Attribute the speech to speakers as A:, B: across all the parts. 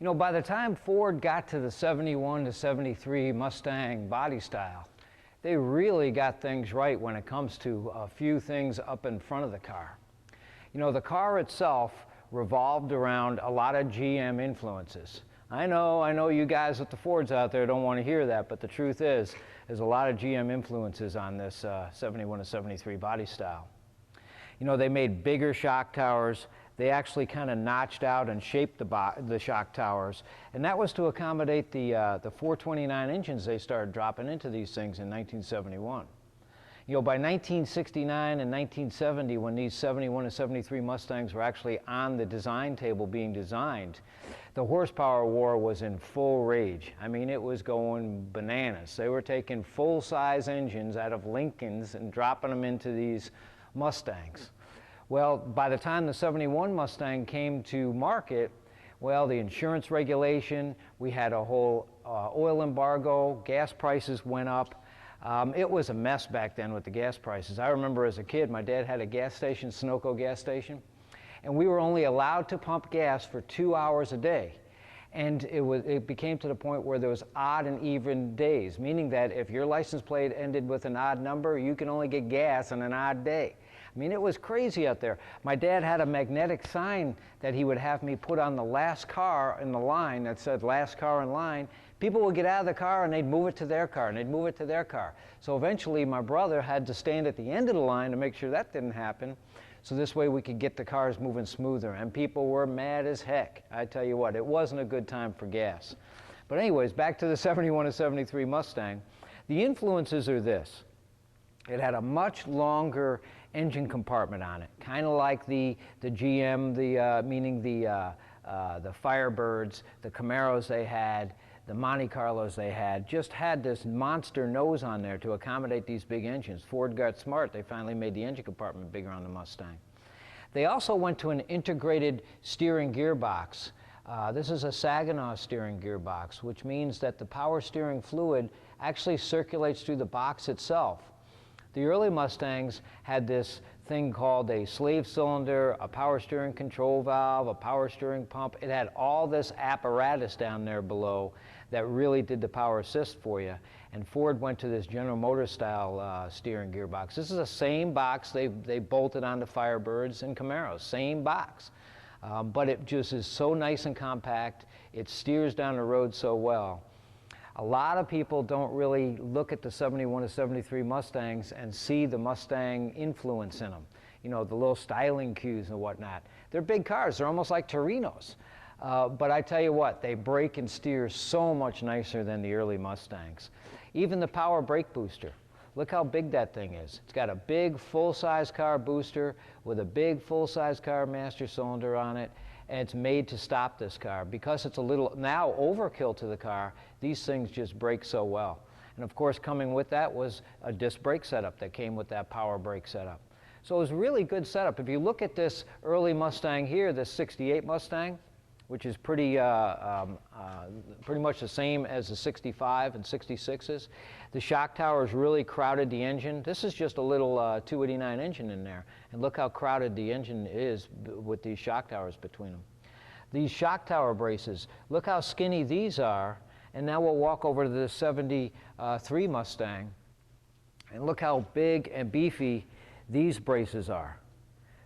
A: You know, by the time Ford got to the 71 to 73 Mustang body style, they really got things right when it comes to a few things up in front of the car. You know, the car itself revolved around a lot of GM influences. I know you guys with the Fords out there don't want to hear that, but the truth is, there's a lot of GM influences on this 71 to 73 body style. You know, they made bigger shock towers. They actually kind of notched out and shaped the shock towers, and that was to accommodate the 429 engines they started dropping into these things in 1971. You know, by 1969 and 1970, when these 71 and 73 Mustangs were actually on the design table being designed, the horsepower war was in full rage. I mean, it was going bananas. They were taking full-size engines out of Lincolns and dropping them into these Mustangs. Well, by the time the 71 Mustang came to market, well, the insurance regulation, we had a whole oil embargo, gas prices went up. It was a mess back then with the gas prices. I remember as a kid, my dad had a gas station, Sunoco gas station, and we were only allowed to pump gas for 2 hours a day. And it became to the point where there was odd and even days, meaning that if your license plate ended with an odd number, you can only get gas on an odd day. I mean, it was crazy out there. My dad had a magnetic sign that he would have me put on the last car in the line that said last car in line. People would get out of the car and they'd move it to their car, and they'd move it to their car. So eventually my brother had to stand at the end of the line to make sure that didn't happen. So this way we could get the cars moving smoother, and people were mad as heck. I tell you what, it wasn't a good time for gas. But anyways, back to the 71 to 73 Mustang. The influences are this. It had a much longer engine compartment on it, kind of like the GM, meaning the Firebirds, the Camaros they had, the Monte Carlos they had, just had this monster nose on there to accommodate these big engines. Ford got smart. They finally made the engine compartment bigger on the Mustang. They also went to an integrated steering gearbox. This is a Saginaw steering gearbox, which means that the power steering fluid actually circulates through the box itself. The early Mustangs had this thing called a slave cylinder, a power steering control valve, a power steering pump. It had all this apparatus down there below that really did the power assist for you. And Ford went to this General Motors style steering gearbox. This is the same box they bolted onto Firebirds and Camaros, same box. But it just is so nice and compact. It steers down the road so well. A lot of people don't really look at the 71 to 73 Mustangs and see the Mustang influence in them. You know, the little styling cues and whatnot. They're big cars. They're almost like Torinos. But I tell you what, they brake and steer so much nicer than the early Mustangs. Even the power brake booster. Look how big that thing is. It's got a big full-size car booster with a big full-size car master cylinder on it, and it's made to stop this car. Because it's a little now overkill to the car, these things just brake so well. And of course, coming with that was a disc brake setup that came with that power brake setup. So it was a really good setup. If you look at this early Mustang here, this 68 Mustang, which is pretty much the same as the 65 and 66s. The shock towers really crowded the engine. This is just a little 289 engine in there. And look how crowded the engine is with these shock towers between them. These shock tower braces, look how skinny these are. And now we'll walk over to the 73 Mustang. And look how big and beefy these braces are.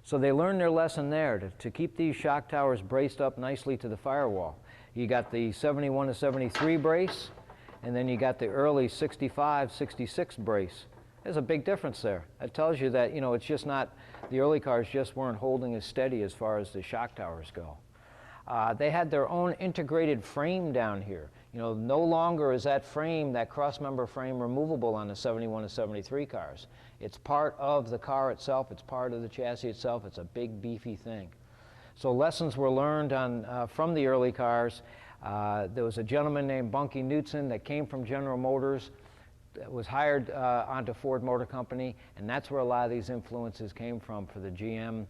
A: So they learned their lesson there to keep these shock towers braced up nicely to the firewall. You got the 71 to 73 brace, and then you got the early 65, 66 brace. There's a big difference there. That tells you that, you know, it's just not, the early cars just weren't holding as steady as far as the shock towers go. They had their own integrated frame down here. You know, no longer is that frame, that cross-member frame, removable on the 71 to 73 cars. It's part of the car itself. It's part of the chassis itself. It's a big, beefy thing. So lessons were learned from the early cars. There was a gentleman named Bunky Knutson that came from General Motors, that was hired onto Ford Motor Company, and that's where a lot of these influences came from for the GM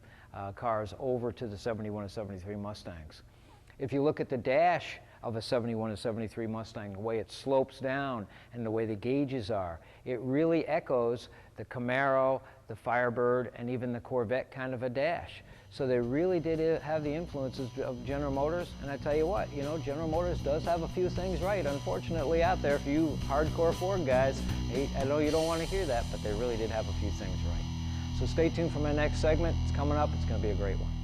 A: cars over to the 71 and 73 Mustangs. If you look at the dash of a 71 and 73 Mustang, the way it slopes down and the way the gauges are. It really echoes the Camaro, the Firebird, and even the Corvette kind of a dash. So they really did have the influences of General Motors, and I tell you what, you know, General Motors does have a few things right, unfortunately, out there for you hardcore Ford guys. I know you don't want to hear that, but they really did have a few things right. So stay tuned for my next segment. It's coming up. It's going to be a great one.